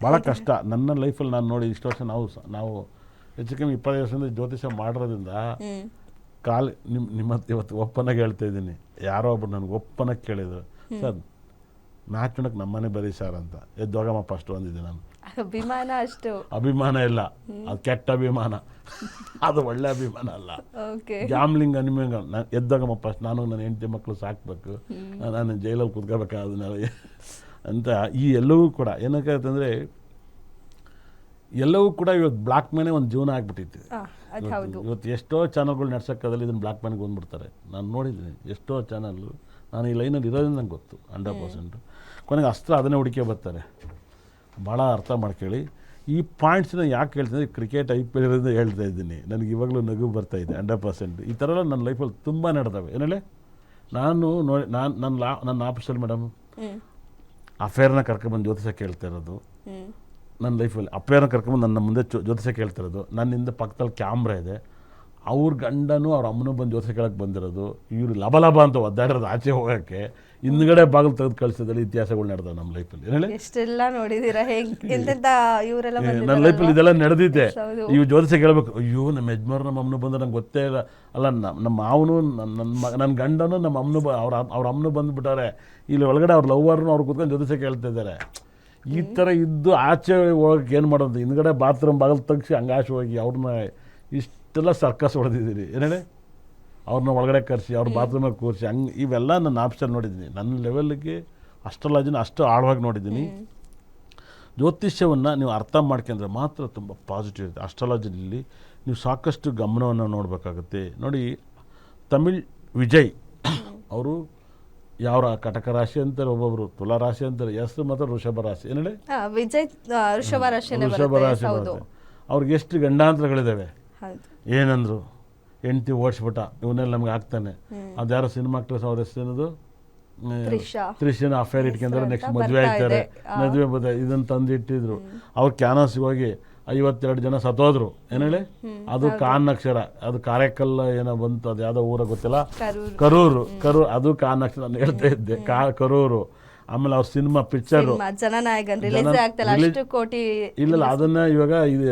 ಭಾಳ ಕಷ್ಟ. ನನ್ನ ಲೈಫಲ್ಲಿ ನಾನು ನೋಡಿ ಇಷ್ಟು ವರ್ಷ ನಾವು ಹೆಚ್ಚು ಕಮ್ಮಿ 20 ವರ್ಷದಿಂದ ಜ್ಯೋತಿಷ ಮಾಡಿರೋದ್ರಿಂದ ನಿಮ್ಮ ಇವತ್ತು ಒಪ್ಪನಾಗಿ ಹೇಳ್ತಾ ಇದ್ದೀನಿ. ಯಾರೋ ಒಬ್ಬರು ನನಗೆ ಒಪ್ಪನಾಗಿ ಕೇಳಿದ್ರು, ಸರ್ ಮ್ಯಾಚ್ ನೋಡಕ್ಕೆ ನಮ್ಮನೆ ಬರೀ ಸರ್ ಅಂತ. ಎದ್ದೋಗಮ್ಮ ಫಸ್ಟ್ ಅಂದಿದ್ದೆ ನಾನು. ಅಭಿಮಾನ ಅಷ್ಟು ಅಭಿಮಾನ ಇಲ್ಲ, ಅದು ಕೆಟ್ಟ ಅಭಿಮಾನ. ಅದು ಒಳ್ಳೆ ಅಭಿಮಾನ ಅಲ್ಲ. ಓಕೆ ಗ್ಯಾಮ್ಲಿಂಗ್ ಅನಿಮಂಗ ಎದ್ದೋಗಮ್ಮ ಫಸ್ಟ್, ನಾನು ನನ್ನ ಹೆಂಡತಿ ಮಕ್ಕಳು ಸಾಕಬೇಕು, ನಾನು ಜೈಲಲ್ಲಿ ಕುತ್ಕೋಬೇಕು ಅದನ್ನೆಲ್ಲ ಅಂತ. ಈ ಎಲ್ಲವೂ ಕೂಡ ಏನಕ್ಕಂತಂದರೆ ಎಲ್ಲವೂ ಕೂಡ ಇವತ್ತು ಬ್ಲಾಕ್ ಮ್ಯಾನೇ ಒಂದು ಜೀವನ ಆಗ್ಬಿಟ್ಟಿತ್ತು. ಇವತ್ತು ಎಷ್ಟೋ ಚಾನಲ್ಗಳು ನಡ್ಸೋಕ್ಕಾದಲ್ಲಿ ಇದನ್ನು ಬ್ಲಾಕ್ ಮ್ಯಾನ್ಗೆ ಬಂದ್ಬಿಡ್ತಾರೆ. ನಾನು ನೋಡಿದ್ದೀನಿ ಎಷ್ಟೋ ಚಾನಲ್ಲು. ನಾನು ಈ ಲೈನಲ್ಲಿ ಇರೋದ್ರಿಂದ ನಂಗೆ ಗೊತ್ತು 100%. ಕೊನೆಗೆ ಅಸ್ತ್ರ ಅದನ್ನೇ ಹುಡುಕೇ ಬರ್ತಾರೆ. ಭಾಳ ಅರ್ಥ ಮಾಡ್ಕೊಳ್ಳಿ. ಈ ಪಾಯಿಂಟ್ಸ್ನ ಯಾಕೆ ಹೇಳ್ತೀನಿ, ಕ್ರಿಕೆಟ್ IPL ಇರೋದ್ರಿಂದ ಹೇಳ್ತಾ ಇದ್ದೀನಿ. ನನಗೆ ಇವಾಗಲೂ ನಗು ಬರ್ತಾಯಿದೆ 100%. ಈ ಥರ ಎಲ್ಲ ನನ್ನ ಲೈಫಲ್ಲಿ ತುಂಬ ನಡೆದವೆ. ಏನೇಳೆ ನಾನು ನೋಡಿ ನನ್ನ ಆಫೀಸಲ್ಲಿ ಮೇಡಮ್ ಅಫೇರ್ನ ಕರ್ಕೊಂಬಂದು ಜ್ಯೋತಿಷ ಕೇಳ್ತಾ ಇರೋದು. ನನ್ನ ಲೈಫಲ್ಲಿ ಅಫೇರ್ನ ಕರ್ಕೊಂಬಂದು ನನ್ನ ಮುಂದೆ ಜ್ಯೋತಿಷ ಕೇಳ್ತಾ ಇರೋದು. ನನ್ನಿಂದ ಪಕ್ಕದಲ್ಲಿ ಕ್ಯಾಮ್ರಾ ಇದೆ. ಅವ್ರ ಗಂಡನೂ ಅವ್ರ ಅಮ್ಮನೂ ಬಂದು ಜ್ಯೋತಿಷ ಕೇಳಕ್ಕೆ ಬಂದಿರೋದು. ಇವರು ಲಬ ಅಂತ ಒದ್ದಾಡಿರೋದು ಆಚೆ ಹೋಗೋಕ್ಕೆ. ಹಿಂದ್ಗಡೆ ಬಾಗಿಲು ತೆಗೆದು ಕಳಿಸಿದಲ್ಲಿ ಇತಿಹಾಸಗಳು ನಡೆದವು ನಮ್ಮ ಲೈಫಲ್ಲಿ. ಏನೇಳಿ ಎಷ್ಟೆಲ್ಲ ನೋಡಿದ್ದೀರಾ, ಇವರೆಲ್ಲ ನನ್ನ ಲೈಫಲ್ಲಿ ಇದೆಲ್ಲ ನಡೆದಿದೆ. ಇವು ಜ್ಯೋತಿಷ ಕೇಳಬೇಕು, ಅಯ್ಯೋ ನಮ್ಮ ಯಜಮಾನ್ ನಮ್ಮ ಅಮ್ಮನೂ ಬಂದು ನಂಗೆ ಗೊತ್ತೇ ಇಲ್ಲ. ಅಲ್ಲ ನಮ್ಮ ಮಾವನು ನನ್ನ ಗಂಡನೂ ನಮ್ಮ ಅಮ್ಮನೂ ಅವ್ರ ಅಮ್ಮನೂ ಬಂದುಬಿಟ್ಟಾರೆ. ಇಲ್ಲಿ ಒಳಗಡೆ ಅವ್ರ ಲವ್ವರ್ನು ಅವ್ರು ಕೂತ್ಕೊಂಡು ಜ್ಯೋತಿಷ ಕೇಳ್ತಾ ಇದ್ದಾರೆ. ಈ ಥರ ಇದ್ದು ಆಚೆ ಹೋಗಕ್ಕೆ ಏನು ಮಾಡೋದು, ಹಿಂದ್ಗಡೆ ಬಾತ್ರೂಮ್ ಬಾಗಿಲು ತೆಗ್ಸಿ ಹಂಗಾಚೆ ಹೋಗಿ ಅವ್ರನ್ನ ಇಷ್ಟೆಲ್ಲ ಸರ್ಕಸ್ ಹೊಡೆದಿದ್ದೀರಿ. ಏನೇಳಿ ಅವ್ರನ್ನ ಒಳಗಡೆ ಕರೆಸಿ ಅವ್ರ ಬಾತ್ರೂಮಾಗ ಕೂರಿಸಿ ಹಂಗೆ ಇವೆಲ್ಲ ನನ್ನ ಆಪ್ಷನ್ ನೋಡಿದ್ದೀನಿ. ನನ್ನ ಲೆವೆಲ್ಗೆ ಅಸ್ಟ್ರಾಲಜಿನ ಅಷ್ಟು ಆಳವಾಗಿ ನೋಡಿದ್ದೀನಿ. ಜ್ಯೋತಿಷ್ಯವನ್ನು ನೀವು ಅರ್ಥ ಮಾಡ್ಕೊಂಡ್ರೆ ಮಾತ್ರ ತುಂಬ ಪಾಸಿಟಿವ್ ಇರುತ್ತೆ. ಅಸ್ಟ್ರಾಲಜಿನಲ್ಲಿ ನೀವು ಸಾಕಷ್ಟು ಗಮನವನ್ನು ನೋಡಬೇಕಾಗುತ್ತೆ. ನೋಡಿ, ತಮಿಳ್ ವಿಜಯ್ ಅವರು ಯಾವ ಕಟಕ ರಾಶಿ ಅಂತಾರೆ, ಒಬ್ಬೊಬ್ರು ತುಲಾ ರಾಶಿ ಅಂತಾರೆ, ಹೆಸರು ಮಾತ್ರ ವೃಷಭ ರಾಶಿ. ಏನೇಳಿ ವಿಜಯ್ ವೃಷಭ ರಾಶಿ ಬರುತ್ತೆ. ಅವ್ರಿಗೆ ಎಷ್ಟು ಗಂಡಾಂತರಗಳಿದ್ದಾವೆ. ಏನಂದ್ರು, ಹೆಂಡ್ತಿ ಓಡಿಸ್ಬಿಟ್ಟ, ಇವನ್ನೆಲ್ಲ ನಮ್ಗೆ ಆಗ್ತಾನೆ. ಅದ್ಯಾರೋ ಸಿನಿಮಾ ಆಕ್ಟ್ರೆಸ್ ಅವ್ರ ಹೆಸರೇನದು, ತ್ರಿಷನ ಅಫೇರ್ ಇಟ್ಕೊಂಡ್ರೆ ನೆಕ್ಸ್ಟ್ ಮದುವೆ ಆಯ್ತಾರೆ. ಮದುವೆ ಇದನ್ನು ತಂದು ಇಟ್ಟಿದ್ರು. ಅವ್ರು ಕ್ಯಾನಸ್ಗೆ ಹೋಗಿ 52 ಜನ ಸತ್ತೋದ್ರು. ಏನೇಳಿ ಅದು ಕಾನ್ ಅಕ್ಷರ, ಅದು ಕಾರೆಕಲ್ಲ ಏನೋ ಬಂತು, ಅದು ಯಾವುದೋ ಊರ ಗೊತ್ತಿಲ್ಲ, ಕರೂರು ಅದು ಕಾನ್ ಅಕ್ಷರ. ನಾನು ಹೇಳ್ತಾ ಇದ್ದೆ ಕರೂರು. ಆಮೇಲೆ ಅವ್ರ ಸಿನಿಮಾ ಪಿಕ್ಚರು ಇಲ್ಲ, ಅದನ್ನ ಇವಾಗ ಇದು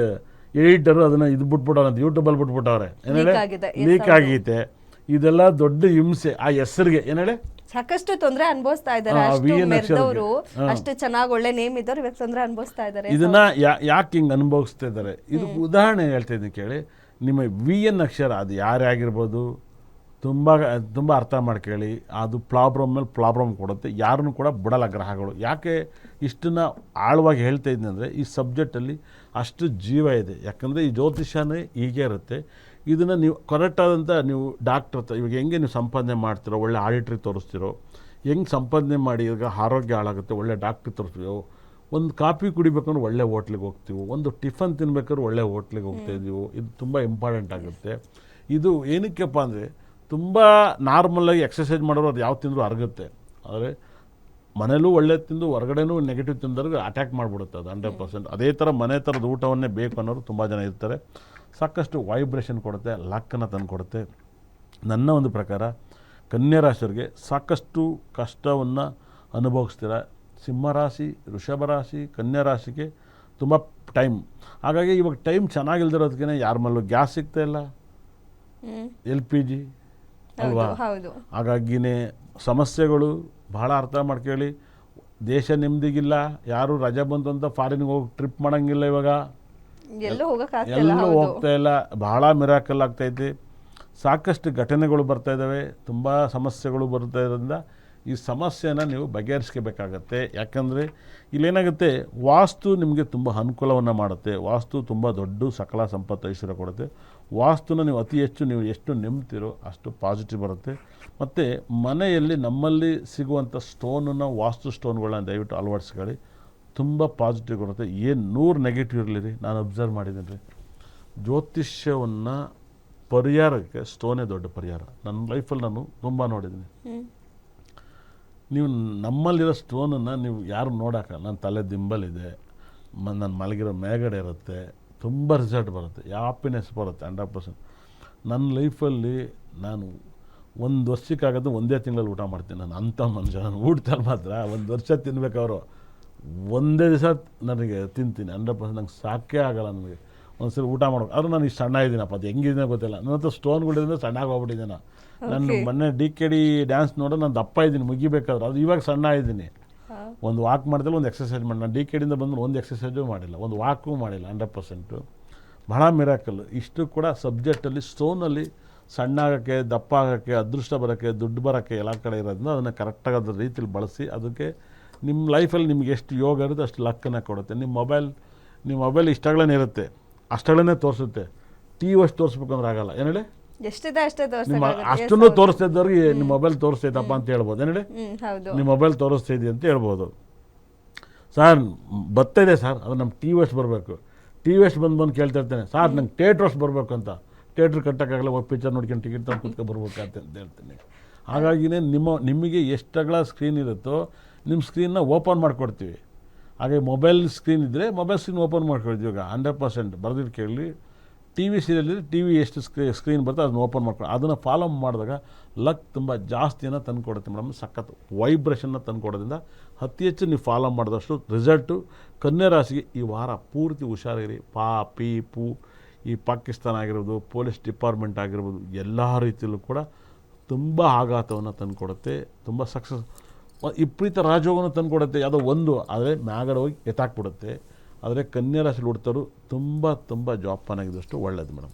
ಎಡಿಟರು ಅದನ್ನ ಇದು ಬಿಟ್ಬಿಟ್ಟವ್ರೆ ಅಂತ ಯೂಟ್ಯೂಬಲ್ಲಿ ಬಿಟ್ಬಿಟ್ಟವ್ರೆ. ಏನೇಳೆ ಲೀಕ್ ಆಗೈತೆ. ಇದೆಲ್ಲ ದೊಡ್ಡ ಹಿಂಸೆ ಆ ಹೆಸರಿಗೆ. ಏನೇಳೆ ಸಾಕಷ್ಟು ತೊಂದರೆ ಅನುಭವಿಸ್ತಾ ಇದ್ದಾರೆ. ಅಷ್ಟು ಚೆನ್ನಾಗಿ ಒಳ್ಳೆ ನೇಮ್ ಇದ್ದವ್ರು ಇವಾಗ ತೊಂದರೆ ಅನುಭವಿಸ್ತಾ ಇದ್ದಾರೆ. ಇದನ್ನ ಯಾಕೆ ಹಿಂಗೆ ಅನುಭವಿಸ್ತಾ ಇದ್ದಾರೆ, ಇದು ಉದಾಹರಣೆ ಹೇಳ್ತಾ ಇದ್ದೀನಿ ಕೇಳಿ. ನಿಮ್ಮ VN ಅಕ್ಷರ ಅದು ಯಾರೇ ಆಗಿರ್ಬೋದು, ತುಂಬ ಅರ್ಥ ಮಾಡ್ಕೊಳ್ಳಿ. ಅದು ಪ್ರಾಬ್ಲಮ್ ಮೇಲೆ ಪ್ರಾಬ್ಲಮ್ ಕೊಡುತ್ತೆ. ಯಾರನ್ನೂ ಕೂಡ ಬಿಡಲ್ಲ ಗ್ರಹಗಳು. ಯಾಕೆ ಇಷ್ಟನ್ನು ಆಳವಾಗಿ ಹೇಳ್ತಾ ಇದ್ದೀನಿ ಅಂದರೆ, ಈ ಸಬ್ಜೆಕ್ಟಲ್ಲಿ ಅಷ್ಟು ಜೀವ ಇದೆ. ಯಾಕಂದರೆ ಈ ಜ್ಯೋತಿಷ್ಯನೇ ಹೀಗೆ ಇರುತ್ತೆ. ಇದನ್ನು ನೀವು ಕರೆಕ್ಟಾದಂಥ ನೀವು ಡಾಕ್ಟ್ರ್ ಹತ್ರ ಇವಾಗ ಹೆಂಗೆ ನೀವು ಸಂಪಾದನೆ ಮಾಡ್ತಿರೋ, ಒಳ್ಳೆ ಆಡಿಟ್ರಿಗೆ ತೋರಿಸ್ತಿರೋ, ಹೆಂಗೆ ಸಂಪಾದನೆ ಮಾಡಿ ಈಗ ಆರೋಗ್ಯ ಹಾಳಾಗುತ್ತೆ, ಒಳ್ಳೆ ಡಾಕ್ಟ್ರಿಗೆ ತೋರಿಸ್ತೀವೋ. ಒಂದು ಕಾಫಿ ಕುಡಿಬೇಕಂದ್ರೆ ಒಳ್ಳೆ ಹೋಟ್ಲಿಗೆ ಹೋಗ್ತೀವಿ, ಒಂದು ಟಿಫನ್ ತಿನ್ಬೇಕಾದ್ರೆ ಒಳ್ಳೆ ಹೋಟ್ಲಿಗೆ ಹೋಗ್ತಾಯಿದ್ದೀವಿ. ಇದು ತುಂಬ ಇಂಪಾರ್ಟೆಂಟ್ ಆಗುತ್ತೆ. ಇದು ಏನಕ್ಕೆಪ್ಪ ಅಂದರೆ, ತುಂಬ ನಾರ್ಮಲಾಗಿ ಎಕ್ಸಸೈಸ್ ಮಾಡೋರು ಅದು ಯಾವ ತಿಂದರೂ ಅರಗುತ್ತೆ. ಆದರೆ ಮನೇಲೂ ಒಳ್ಳೆ ತಿಂದು ಹೊರಗಡೆನೂ ನೆಗೆಟಿವ್ ತಿಂದವ್ರಿಗೆ ಅಟ್ಯಾಕ್ ಮಾಡಿಬಿಡುತ್ತೆ ಅದು 100%. ಅದೇ ಥರ ಮನೆ ಥರದ ಊಟವನ್ನೇ ಬೇಕು ಅನ್ನೋರು ತುಂಬ ಜನ ಇರ್ತಾರೆ. ಸಾಕಷ್ಟು ವೈಬ್ರೇಷನ್ ಕೊಡುತ್ತೆ, ಲಕ್ಕನ್ನು ತಂದು ಕೊಡುತ್ತೆ. ನನ್ನ ಒಂದು ಪ್ರಕಾರ ಕನ್ಯಾ ರಾಶಿಯವರಿಗೆ ಸಾಕಷ್ಟು ಕಷ್ಟವನ್ನು ಅನುಭವಿಸ್ತೀರ. ಸಿಂಹರಾಶಿ, ವೃಷಭ ರಾಶಿ, ಕನ್ಯಾ ರಾಶಿಗೆ ತುಂಬ ಟೈಮ್. ಹಾಗಾಗಿ ಇವಾಗ ಟೈಮ್ ಚೆನ್ನಾಗಿಲ್ದಿರೋದಕ್ಕೆ ಯಾರ ಮೇಲೂ ಗ್ಯಾಸ್ ಸಿಗ್ತಾ ಇಲ್ಲ, LPG ಅಲ್ವಾ. ಹಾಗಾಗಿನೇ ಸಮಸ್ಯೆಗಳು ಭಾಳ ಅರ್ಥ ಮಾಡ್ಕೊಳ್ಳಿ. ದೇಶ ನೆಮ್ಮದಿಗಿಲ್ಲ. ಯಾರು ರಜೆ ಬಂತು ಅಂತ ಫಾರಿನ್ಗೆ ಹೋಗಿ ಟ್ರಿಪ್ ಮಾಡೋಂಗಿಲ್ಲ. ಇವಾಗ ಎಲ್ಲೂ ಹೋಗ್ತಾ ಇಲ್ಲ. ಭಾಳ ಮಿರಾಕಲ್ ಆಗ್ತೈತಿ. ಸಾಕಷ್ಟು ಘಟನೆಗಳು ಬರ್ತಾ ಇದ್ದಾವೆ, ತುಂಬ ಸಮಸ್ಯೆಗಳು ಬರ್ತಾ ಇರೋದ್ರಿಂದ ಈ ಸಮಸ್ಯೆನ ನೀವು ಬಗೆಹರಿಸ್ಕೋಬೇಕಾಗತ್ತೆ. ಯಾಕಂದರೆ ಇಲ್ಲೇನಾಗುತ್ತೆ, ವಾಸ್ತು ನಿಮಗೆ ತುಂಬ ಅನುಕೂಲವನ್ನು ಮಾಡುತ್ತೆ. ವಾಸ್ತು ತುಂಬ ದೊಡ್ಡ ಸಕಲ ಸಂಪತ್ತು ಐಶ್ವರ್ಯ ಕೊಡುತ್ತೆ. ವಾಸ್ತುನ ನೀವು ಅತಿ ಹೆಚ್ಚು ನೀವು ಎಷ್ಟು ನಂಬ್ತಿರೋ ಅಷ್ಟು ಪಾಸಿಟಿವ್ ಬರುತ್ತೆ. ಮತ್ತು ಮನೆಯಲ್ಲಿ ನಮ್ಮಲ್ಲಿ ಸಿಗುವಂಥ ಸ್ಟೋನನ್ನು, ವಾಸ್ತು ಸ್ಟೋನ್ಗಳನ್ನ ದಯವಿಟ್ಟು ಅಳವಡಿಸ್ಕೊಳ್ಳಿ. ತುಂಬ ಪಾಸಿಟಿವ್ ಬರುತ್ತೆ. ಏನು 100 ನೆಗೆಟಿವ್ ಇರಲಿ, ನಾನು ಅಬ್ಸರ್ವ್ ಮಾಡಿದ್ದೀನಿ ರೀ. ಜ್ಯೋತಿಷ್ಯವನ್ನು ಪರಿಹಾರಕ್ಕೆ ಸ್ಟೋನೇ ದೊಡ್ಡ ಪರಿಹಾರ. ನನ್ನ ಲೈಫಲ್ಲಿ ನಾನು ತುಂಬ ನೋಡಿದ್ದೀನಿ. ನೀವು ನಮ್ಮಲ್ಲಿರೋ ಸ್ಟೋನನ್ನು ನೀವು ಯಾರು ನೋಡೋಕೆ, ನನ್ನ ತಲೆ ದಿಂಬಲಿದೆ, ನನ್ನ ಮಲಗಿರೋ ಮೇಗಡೆ ಇರುತ್ತೆ, ತುಂಬ ರಿಸಲ್ಟ್ ಬರುತ್ತೆ, ಹ್ಯಾಪಿನೆಸ್ ಬರುತ್ತೆ 100%. ನನ್ನ ಲೈಫಲ್ಲಿ ನಾನು 1 ವರ್ಷಕ್ಕಾಗದು 1 ತಿಂಗಳಲ್ಲಿ ಊಟ ಮಾಡ್ತೀನಿ. ನಾನು ಅಂಥ ಮನುಷ್ಯ. ನಾನು ಊಟದಲ್ಲಿ ಮಾತ್ರ 1 ವರ್ಷ ತಿನ್ಬೇಕು. ಅವರು ಒಂದೇ ದಿವಸ ನನಗೆ ತಿಂತೀನಿ 100%. ನಂಗೆ ಸಾಕೇ ಆಗಲ್ಲ ನನಗೆ ಒಂದ್ಸರಿ ಊಟ ಮಾಡೋದು. ಆದರೂ ನಾನು ಇಷ್ಟು ಸಣ್ಣ ಇದ್ದೀನಪ್ಪ, ಅದು ಹೆಂಗಿದ್ದೀನೋ ಗೊತ್ತಿಲ್ಲ. ನನ್ನ ಹತ್ರ ಸ್ಟೋನ್ಗಳಿಂದ ಸಣ್ಣಗೆ ಹೋಗ್ಬಿಟ್ಟಿದ್ದೇನೆ. ನಾನು ಮೊನ್ನೆ DKD ಡ್ಯಾನ್ಸ್ ನೋಡೋ ನಾನು ದಪ್ಪ ಇದ್ದೀನಿ ಮುಗಿಬೇಕಾದ್ರೆ, ಅದು ಇವಾಗ ಸಣ್ಣ ಇದ್ದೀನಿ. ಒಂದು ವಾಕ್ ಮಾಡ್ದಲ್ಲಿ ಒಂದು ಎಕ್ಸಸೈಸ್ ಮಾಡಿ, ನಾನು DKDಯಿಂದ ಬಂದು ಒಂದು ಎಕ್ಸಸೈಸು ಮಾಡಿಲ್ಲ, ಒಂದು ವಾಕು ಮಾಡಿಲ್ಲ. 100% ಬಹಳ ಮಿರಾಕಲ್. ಇಷ್ಟು ಕೂಡ ಸಬ್ಜೆಕ್ಟಲ್ಲಿ ಸ್ಟೋನಲ್ಲಿ ಸಣ್ಣ ಆಗೋಕ್ಕೆ, ದಪ್ಪ ಆಗೋಕ್ಕೆ, ಅದೃಷ್ಟ ಬರೋಕ್ಕೆ, ದುಡ್ಡು ಬರೋಕ್ಕೆ ಎಲ್ಲ ಕಡೆ ಇರೋದ್ರಿಂದ ಅದನ್ನು ಕರೆಕ್ಟಾಗಿ ಅದ್ರ ರೀತಿಲಿ ಬಳಸಿ. ಅದಕ್ಕೆ ನಿಮ್ಮ ಲೈಫಲ್ಲಿ ನಿಮ್ಗೆ ಎಷ್ಟು ಯೋಗ ಇರುತ್ತೆ ಅಷ್ಟು ಲಕ್ಕನ್ನು ಕೊಡುತ್ತೆ. ನಿಮ್ಮ ಮೊಬೈಲ್ ಇಷ್ಟಗಳೇ ಇರುತ್ತೆ, ಅಷ್ಟಗಳೇ ತೋರಿಸುತ್ತೆ. TV ಅಷ್ಟು ತೋರಿಸ್ಬೇಕು ಅಂದ್ರೆ ಆಗಲ್ಲ. ಏನು ಹೇಳಿ, ಎಷ್ಟಿದೆ ಅಷ್ಟೇ ನಿಮ್ಮ ತೋರ್ಸಕ್ಕಾಗುತ್ತೆ. ಅಷ್ಟನ್ನು ತೋರಿಸ್ತಿದ್ದವ್ರಿಗೆ ನಿಮ್ಮ ಮೊಬೈಲ್ ತೋರಿಸ್ತೈತಪ್ಪ ಅಂತ ಹೇಳ್ಬೋದು. ಏನು ಹೇಳಿ, ಹೌದು. ನಿಮ್ಮ ಮೊಬೈಲ್ ತೋರಿಸ್ತಿದ್ದೆ ಅಂತ ಹೇಳ್ಬೋದು. ಸರ್ ಬರ್ತಾಯಿದೆ ಸರ್, ಅದು ನಮ್ಮ TV ಅಷ್ಟು ಬರಬೇಕು. TV ಅಷ್ಟು ಬಂದು ಕೇಳ್ತಾ ಇರ್ತೇನೆ, ಸರ್ ನಂಗೆ ಥಿಯೇಟ್ರ್ ಅಷ್ಟು ಬರಬೇಕು ಅಂತ. ಥಿಯೇಟ್ರ್ ಕಟ್ಟೋಕ್ಕಾಗಲ್ಲ, ಹೋಗಿ ಪಿಕ್ಚರ್ ನೋಡ್ಕೊಂಡು ಟಿಕೆಟ್ ತಂದು ಕುತ್ಕೊಂಡು ಬರ್ಬೇಕಂತ ಹೇಳ್ತೀನಿ. ಹಾಗಾಗಿನೇ ನಿಮಗೆ ಎಷ್ಟಗಳ ಸ್ಕ್ರೀನ್ ಇರುತ್ತೋ ನಿಮ್ಮ ಸ್ಕ್ರೀನ್ನ ಓಪನ್ ಮಾಡಿಕೊಡ್ತೀವಿ. ಹಾಗೆ ಮೊಬೈಲ್ ಸ್ಕ್ರೀನ್ ಇದ್ದರೆ ಮೊಬೈಲ್ ಸ್ಕ್ರೀನ್ ಓಪನ್ ಮಾಡ್ಕೊಳ್ತೀವಿ. ಇವಾಗ 100% ಬರೆದಿಟ್ಟು ಕೇಳಿ, TV ಸೀರಿಯಲ್ ಇದ್ದರೆ TV ಎಷ್ಟು ಸ್ಕ್ರೀನ್ ಬರುತ್ತೆ ಅದನ್ನ ಓಪನ್ ಮಾಡ್ಕೊಂಡು ಅದನ್ನು ಫಾಲೋ ಮಾಡಿದಾಗ ಲಕ್ ತುಂಬ ಜಾಸ್ತಿಯನ್ನು ತಂದುಕೊಡುತ್ತೆ ಮೇಡಮ್. ಸಖತ್ ವೈಬ್ರೇಷನ್ನ ತಂದುಕೊಡೋದ್ರಿಂದ ಅತಿ ಹೆಚ್ಚು ನೀವು ಫಾಲೋ ಮಾಡಿದಷ್ಟು ರಿಸಲ್ಟು. ಕನ್ಯಾ ರಾಶಿಗೆ ಈ ವಾರ ಪೂರ್ತಿ ಹುಷಾರಿರಿ. ಪಿ ಪೂ ಈ ಪಾಕಿಸ್ತಾನ ಆಗಿರ್ಬೋದು, ಪೊಲೀಸ್ ಡಿಪಾರ್ಟ್ಮೆಂಟ್ ಆಗಿರ್ಬೋದು, ಎಲ್ಲ ರೀತಿಯಲ್ಲೂ ಕೂಡ ತುಂಬ ಆಘಾತವನ್ನು ತಂದುಕೊಡುತ್ತೆ. ತುಂಬ ಸಕ್ಸಸ್ ವಿಪರೀತ ರಾಜಯೋಗವನ್ನು ತಂದುಕೊಡುತ್ತೆ. ಯಾವುದೋ ಒಂದು ಆದರೆ ಮ್ಯಾಗಡೆ ಹೋಗಿ ಎತ್ತಾಕ್ಬಿಡುತ್ತೆ. ಆದರೆ ಕನ್ಯಾ ರಾಶಿಲಿ ಹುಡ್ತರು ತುಂಬ ಜೋಪಾನಾಗಿದ್ದಷ್ಟು ಒಳ್ಳೆಯದು ಮೇಡಮ್.